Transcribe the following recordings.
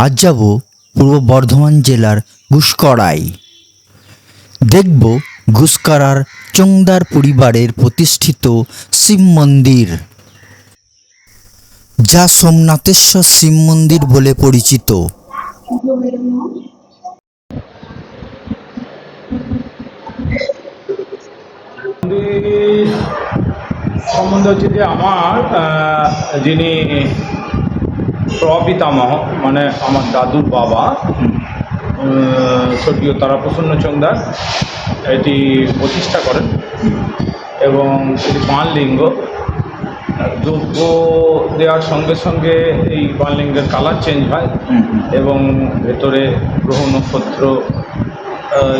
আজ যাব পূর্ব বর্ধমান জেলার ঘুষকরায়। দেখব ঘুষকরার চোংদার পরিবারের প্রতিষ্ঠিত শিব মন্দির, যা সোমনাথেশ্বর শিব মন্দির বলে পরিচিত। মন্দির সম্বন্ধে হচ্ছে যে আমার যিনি প্রপিতামহ মানে আমার দাদুর বাবা স্বর্গীয় তারাপ্রসন্ন চোংদার এটি প্রতিষ্ঠা করেন এবং এটি বাণলিঙ্গ। যজ্ঞ দেওয়ার সঙ্গে সঙ্গে এই বাণলিঙ্গের কালার চেঞ্জ হয় এবং ভেতরে গ্রহ নক্ষত্র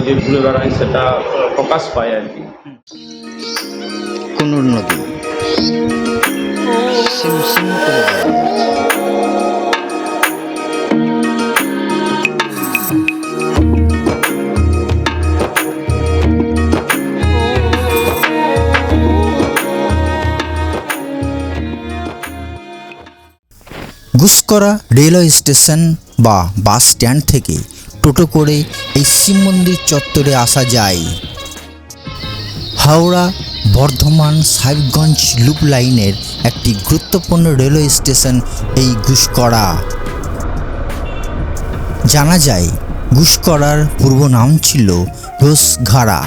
যে ঘুরে বেড়ায় সেটা প্রকাশ পায় আর কি। কুনুর নদী সিম সিম করে বয়। ঘুষকরা রেলওয়ে স্টেশন বা বাস স্ট্যান্ড থেকে টোটো করে এই শিব মন্দির চত্বরে আসা যায়। হাওড়া বর্ধমান সাহেবগঞ্জ লুপ লাইনের একটি গুরুত্বপূর্ণ রেলওয়ে স্টেশন এই ঘুষকরা। জানা যায় ঘুষকরার পূর্ব নাম ছিল ঘোষঘাড়া।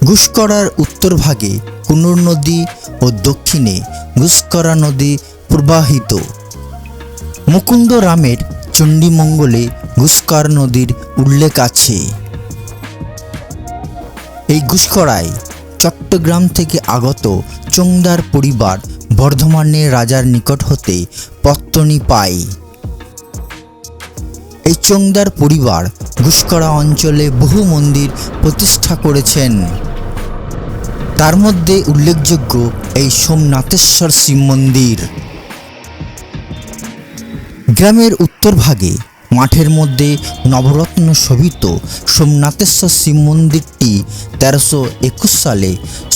ঘুষকরার উত্তর ভাগে কুনুর নদী ও দক্ষিণে ঘুষকরা নদী প্রবাহিত। মুকুন্দ রামের চণ্ডীমঙ্গলে ঘুষকরা নদীর উল্লেখ আছে। এই ঘুষকরায় চট্টগ্রাম থেকে আগত চোংদার পরিবার বর্ধমানের রাজার নিকট হতে পত্তনি পায়। এই চোংদার পরিবার ঘুষকরা অঞ্চলে বহু মন্দির প্রতিষ্ঠা করেছেন। তার মধ্যে উল্লেখযোগ্য এই সোমনাথেশ্বর শিব মন্দির। গ্রামের উত্তর ভাগে মাঠের মধ্যে নবরত্ন শোভিত সোমনাথেশ্বর শিব মন্দিরটি 1321 সালে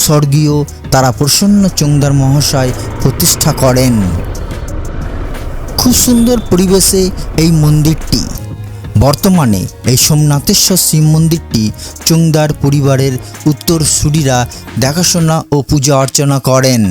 স্বর্গীয় তারাপ্রসন্ন চোংদার মহাশয় প্রতিষ্ঠা করেন। খুব সুন্দর পরিবেশে এই মন্দিরটি। বর্তমানে এই সোমনাথেশ্বর শিব মন্দিরটি চোংদার পরিবারের উত্তরসূরিরা দেখাশোনা ও পূজা অর্চনা করেন।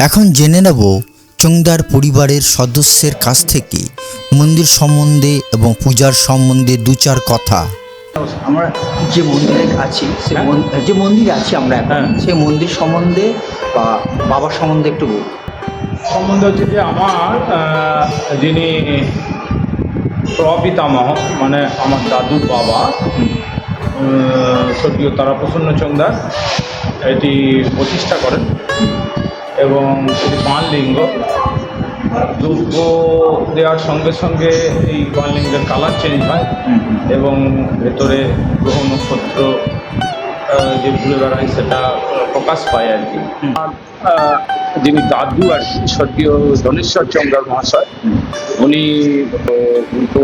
এখন জেনে নেব চোংদার পরিবারের সদস্যের কাছ থেকে মন্দির সম্বন্ধে এবং পূজার সম্বন্ধে দু চার কথা। আমরা যে মন্দিরে আছি সে যে মন্দিরে আছি আমরা এখন, সেই মন্দির সম্বন্ধে বা বাবার সম্বন্ধে একটু বলুন। সম্বন্ধে হচ্ছে যে আমার যিনি প্রপিতামহ মানে আমার দাদুর বাবা স্বর্গীয় তারাপ্রসন্ন চোংদার এটি প্রতিষ্ঠা করেন এবং এটি বাণলিঙ্গ। দুর্গ দেওয়ার সঙ্গে সঙ্গে এই বাণলিঙ্গের কালার চেঞ্জ হয় এবং ভেতরে গ্রহ নক্ষত্র যে ঘুরে বেড়ায় সেটা প্রকাশ পায় আর কি। যিনি দাদু আর কি স্বর্গীয় ধনেশ্বর চোংদার মহাশয়, উনি কিন্তু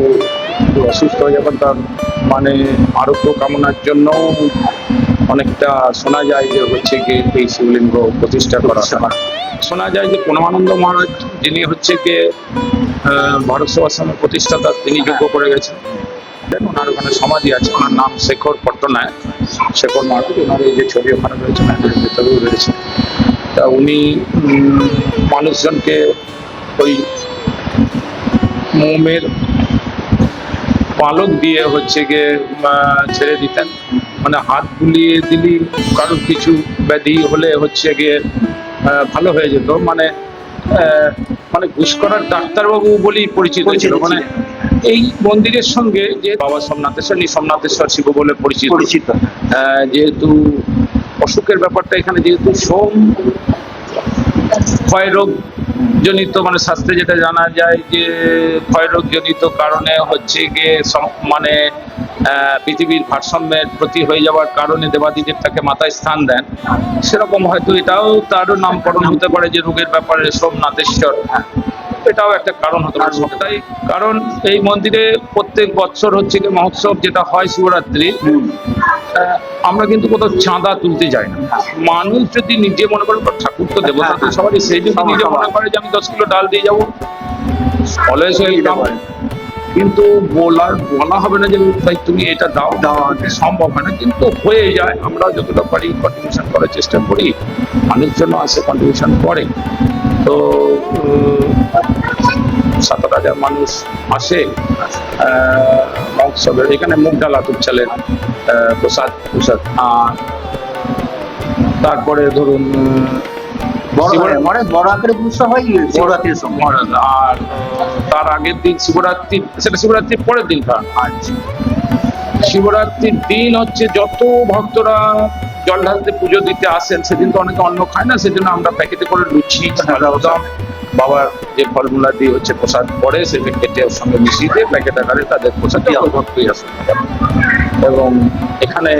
একটু অসুস্থ হয়ে যাবেন, তার মানে আরোগ্য কামনার জন্য অনেকটা শোনা যায় যে হচ্ছে গিয়ে এই শিবলিঙ্গ প্রতিষ্ঠা করা। শোনা যায় যে পরমানন্দ মহারাজ যিনি হচ্ছে গিয়ে ভারত সেবাশ্রমের প্রতিষ্ঠাতা, তিনি যোগ্য করে গেছেন। ওনার ওখানে সমাধি আছে, ওনার নাম শেখর পট্টনায়ক, শেখর মহারাজ। ওনার এই যে ছবি ওখানে রয়েছে, মন্দিরের ভেতরেও রয়েছে। তা উনি মানুষজনকে ওই মোমের পালক দিয়ে হচ্ছে গিয়ে ছেড়ে দিতেন, মানে হাত বুলিয়ে দিলি কারোর কিছু ব্যাধি হলে হচ্ছে গিয়ে ভালো হয়ে যেত। মানে মানে ঘুষ করার ডাক্তারবাবু বলেই পরিচিত ছিল। মানে এই মন্দিরের সঙ্গে যে বাবা সোমনাথেশ্বর, সোমনাথেশ্বর শিব বলে পরিচিত। যেহেতু অসুখের ব্যাপারটা এখানে, যেহেতু সোম ক্ষয়রোগ জনিত, মানে শাস্ত্রে যেটা জানা যায় যে ক্ষয়রোগ জনিত কারণে হচ্ছে গিয়ে মানে পৃথিবীর ভারসাম্যের প্রতি হয়ে যাওয়ার কারণে দেবাদিদেব তাকে মাথায় স্থান দেন, সেরকম হয়তো এটাও তারও নামকরণ হতে পারে যে রোগের ব্যাপারে সোমনাথেশ্বর। এটাও একটা কারণ হতে পারে সবটাই। কারণ এই মন্দিরে প্রত্যেক বছর হচ্ছে গিয়ে মহোৎসব যেটা হয় শিবরাত্রি, আমরা কিন্তু কোথাও চাঁদা তুলতে যাই না। মানুষ যদি নিজে মনে করে, ঠাকুর তো দেবতা তো সবারই, সেই যদি নিজে মনে করে যে আমি 10 কিলো ডাল দিয়ে যাবো, অলওয়েজ ওয়েলকাম। কিন্তু বলা হবে না যে ভাই তুমি এটা দাও, দেওয়া সম্ভব হয় না, কিন্তু হয়ে যায়। আমরা যতটা পারি কন্ট্রিবিউশন করার চেষ্টা করি, মানুষজন আসে কন্ট্রিবিউশন করে। তো 7,000 মানুষ আসে মহোৎসবের। এখানে মুগ ডাল আতপ চালের প্রসাদ। আর তারপরে ধরুন বড় আকারে পুজো হয় শিবরাত্রির সময়। আর তার আগের দিন শিবরাত্রি, সেটা শিবরাত্রির পরের দিন। শিবরাত্রির দিন হচ্ছে যত ভক্তরা জল ঢালতে পুজো দিতে আসেন, সেদিন তো অনেকে অন্ন খায় না, সেজন্য আমরা প্যাকেটে করে লুচি, বাদাম, বাবার যে ফলমূলা দিয়ে হচ্ছে প্রসাদ পড়ে, সেটা কেটে ওর সঙ্গে মিশিয়ে দিয়ে প্যাকেট আকারে তাদের প্রসাদ ভক্তই আসে। এবং এখানে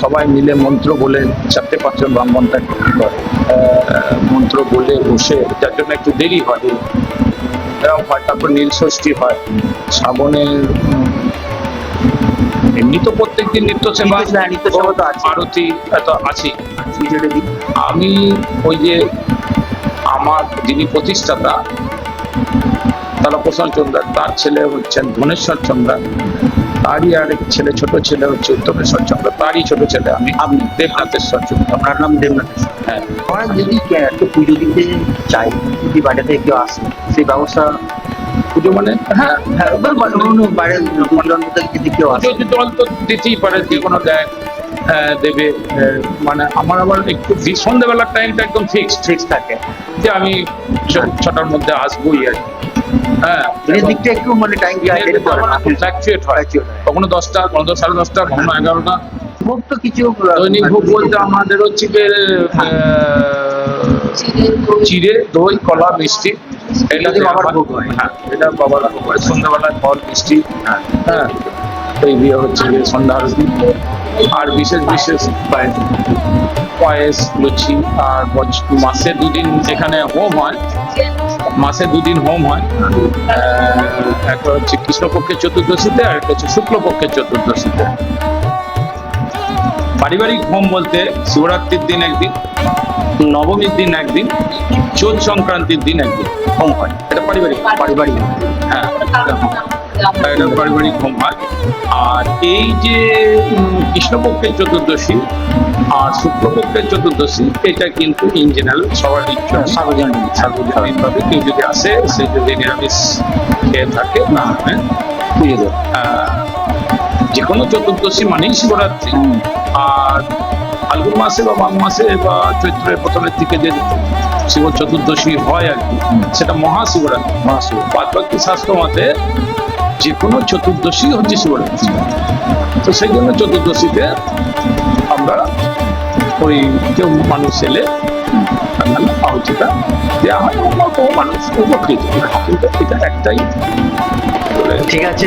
সবাই মিলে মন্ত্র বলে 4-5 ব্রাহ্মণ থাকে, মন্ত্র বলে বসে, যার জন্য একটু দেরি হয় এরকম হয়। তারপর নীল ষষ্ঠী হয়, শ্রাবণের এমনি তো প্রত্যেকদিন নিত্য সেবা তো আরতি এত আছেই। আমি ওই যে আমার যিনি প্রতিষ্ঠাতা তারাপ্রসন্ন চোংদার, তার ছেলে হচ্ছেন ধনেশ্বর চোংদার, তারই আরেক ছেলে, ছোট ছেলে হচ্ছে উত্তমেশ্বর চোংদার, তারই ছোট ছেলে আমি দেবনাথেশ্বর চোংদার। আপনার নাম দেবনাথেশ্বর। হ্যাঁ, আমরা যদি একটু পুজো দিতে চাই, যদি বাইরে থেকে কেউ আসে, সেই ব্যবস্থা পুজো মানে বাইরের যদি কেউ আসে, জল তো দিতেই পারে, যে কোনো দেবে। মানে আমার আবার একটু সন্ধ্যেবেলার টাইমটা একদম ফিক্স থাকে যে আমি 6টার মধ্যে আসবোই আর কি। হ্যাঁ, দিকটা একটু মানে টাইম ফ্ল্যাকচুয়েট হয়, কখনো 10টা, কখনো 10:30, কখনো 11টা। ভোগ তো কিছু দৈনিক ভোগ বলতে আমাদের হচ্ছে চিড়ে, দই, কলা, মিষ্টি, এটা বাবার ভোগ হয়। হ্যাঁ, এটা বাবার ভোগ হয়। সন্ধ্যাবেলায় ফল, মিষ্টি, হ্যাঁ, এই দিয়ে হচ্ছে সন্ধ্যা আরতি। আর বিশেষ পায়েস, লুচি। আর মাসে 2 দিন এখানে হোম হয়, মাসে 2 দিন হোম হয়। একটা হচ্ছে কৃষ্ণপক্ষের চতুর্দশীতে, আর একটা হচ্ছে শুক্লপক্ষের চতুর্দশীতে। পারিবারিক হোম বলতে শিবরাত্রির দিন একদিন, নবমীর দিন একদিন, চোদ্দ সংক্রান্তির দিন একদিন হোম হয়। এটা পারিবারিক। হ্যাঁ, এটা পারিবারিক হোম হয়। আর এই যে কৃষ্ণপক্ষের চতুর্দশী আর শুক্লপক্ষের চতুর্দশী, এটা কিন্তু ইন জেনারেল সবার ইচ্ছা সার্বজনীনভাবে কেউ যদি আসে, সে যদি নিরামিষ খেয়ে থাকে না, হ্যাঁ, যে কোনো চতুর্দশী মানেই শিবরাত্রি। আর ফাল্গুন মাসে বা মাঘ মাসে বা চৈত্রের প্রথমের দিকে যে শিব চতুর্দশী হয় আর কি, সেটা মহাশিবরাত্রি। বাদ বাকি শাস্ত্র মতে যে কোনো চতুর্দশী হচ্ছে শিবরাত্রি। তো সেই জন্য চতুর্দশীতে আমরা ওই কেউ মানুষ এলে আহুতিটা দেওয়া হয়, বহু মানুষ উপকৃত। কিন্তু এটা একটাই। ঠিক আছে,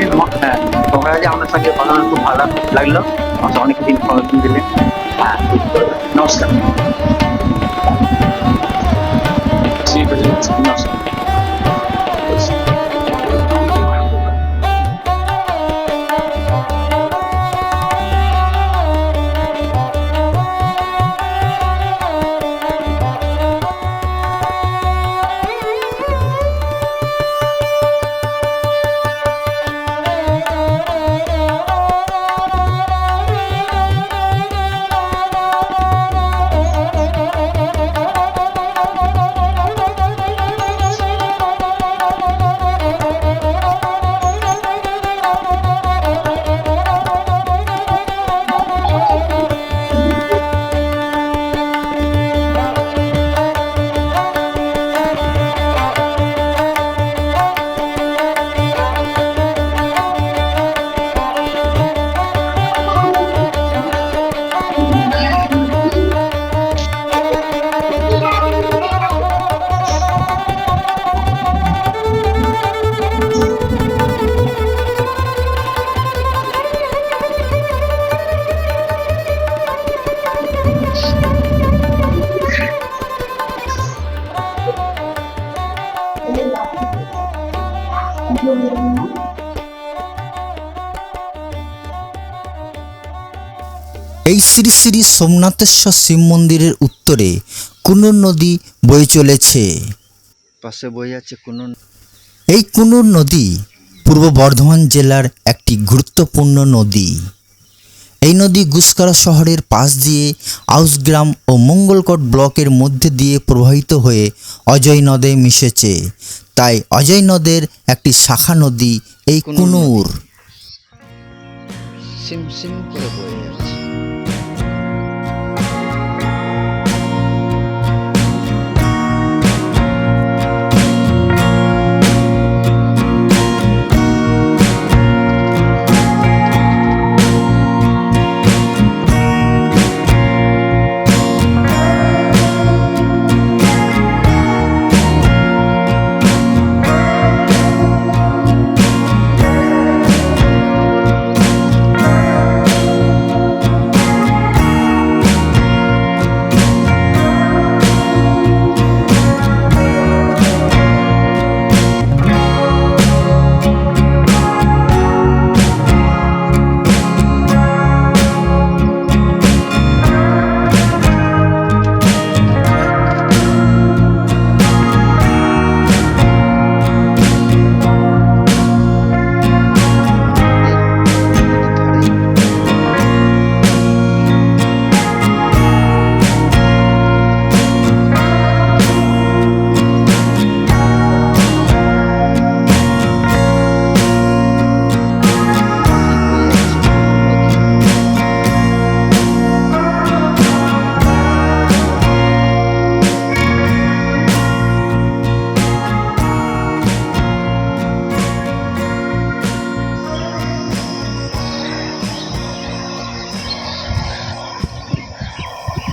তোমরা যে আমার সঙ্গে কথা বলে খুব ভালো লাগলো, আমাকে অনেক দিন ইনফরমেশন দিলে। হ্যাঁ, নমস্কার। ঠিক আছে, নমস্কার। এই শ্রী শ্রী সোমনাথেশ্বর শিব মন্দিরের উত্তরে কুনুর নদী বয়ে চলেছে। পাশে বয়ে যাচ্ছে কোনো। এই কুনুর নদী পূর্ব বর্ধমান জেলার একটি গুরুত্বপূর্ণ নদী। এই নদী গুসকরা শহরের পাশ দিয়ে আউসগ্রাম ও মঙ্গলকোট ব্লকের মধ্যে দিয়ে প্রবাহিত হয়ে অজয় নদে মিশেছে। তাই অজয় নদের একটি শাখা নদী এই কুনুর। সিম সিম করে বয়ে যাচ্ছে।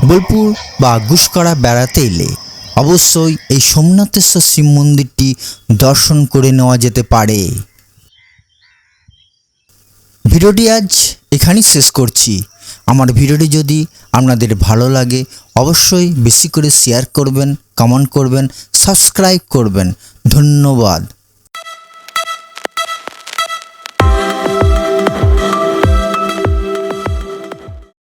বোলপুর বা গুসকরা বেড়াতে এলে অবশ্যই এই সোমনাথেশ্বর শিব মন্দিরটি দর্শন করে নেওয়া যেতে পারে। ভিডিওটি আজ এখানেই শেষ করছি। আমার ভিডিওটি যদি আপনাদের ভালো লাগে অবশ্যই বেশি করে শেয়ার করবেন, কমেন্ট করবেন, সাবস্ক্রাইব করবেন। ধন্যবাদ।